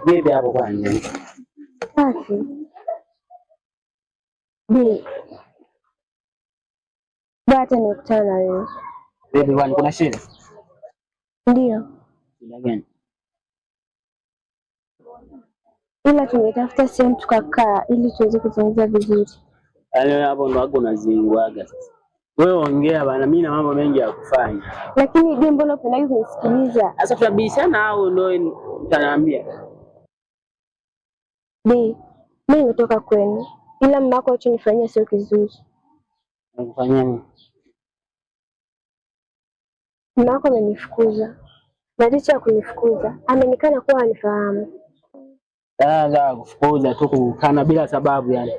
Vipi hapo kwanza? Safi. Bi. Bata nikutana na wewe. Vipi kwani kuna shida? Ndio. Shida gani? Ila tumetafuta sehemu tukakaa ili tuweze kuzungumza vizuri. Yaani hapo ndo wako unazingwaga sasa. Wewe ongea bana, mimi na mambo mengi ya kufanya. Lakini Bi, mbona unapenda kunisikiliza? Sasa tunabishana au ndo utaniambia? Bi, mimi nimetoka kwenu. Ila mama yako alichonifanyia sio kizuri. Nakufanyia nini? Mama yako amenifukuza. Na licha ya kunifukuza, amenikana kuwa hanifahamu. Sasa kufukuza tu kukana bila sababu yani.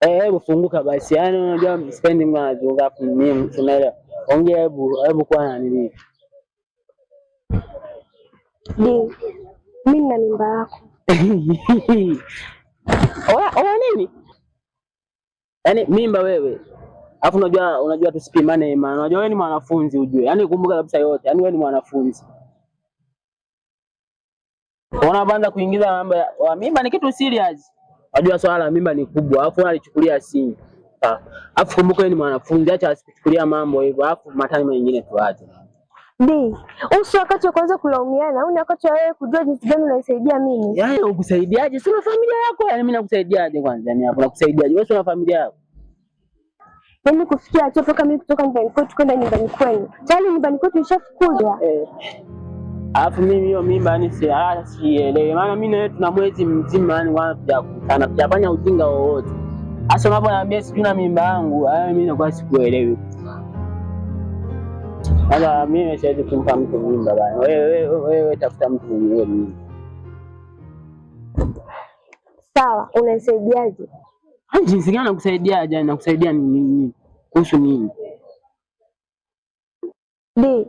Hebu funguka basi. Yaani unajua sipendi mazunguka hapo mimi tunaelewa. Ongea hebu kwa na nini? Bi, mimi na mimba yako. Oa nini? Yaani mimba wewe. Alafu unajua tusipimane imani. Unajua wewe ni mwanafunzi ujue. Yaani kumbuka kabisa yote. Yaani wewe ni mwanafunzi. Unaanza kuingiza mambo ya mimba ni kitu serious. Unajua swala la mimba ni kubwa. Alafu unalichukulia simu. Alafu kumbuka wewe ni mwanafunzi, acha asichukulia mambo hivyo. Alafu matani mengine tuache. Bi, usi wakati wa kwanza kulaumiana, au ni wakati wa wewe kujua jinsi gani unanisaidia mimi? Yaani ukusaidiaje? Si una familia yako, yaani mimi nakusaidiaje kwanza? Yaani hapo nakusaidiaje? Wewe una familia yako. Yaani kufikia hatua mpaka mimi kutoka nyumbani kwetu kwenda nyumbani kwenu. Tayari nyumbani kwetu nishafukuzwa. Alafu mimi hiyo mimba yani sielewi. Maana mimi na wewe tuna mwezi mzima yani tujakutana, tujafanya ujinga wowote. Sasa unaponiambia sijui na mimba yangu, mimi nakuwa sikuelewi. Sasa mimi siwezi kumpa mtu mimba bana. Wewe tafuta mtu mwenyewe mimba. Sawa, unanisaidiaje? Jinsi gani nakusaidiaje? Nakusaidia nini? Kuhusu nini? Bi,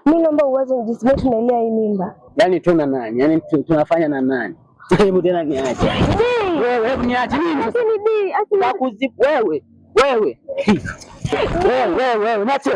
mimi naomba uwaze jinsi gani tunaelea hii mimba. Yaani tuna nani? Yaani tunafanya na nani? Hebu tena niache. Wewe hebu niache nini? Lakini Bi, wewe. Wewe. Wewe, niache.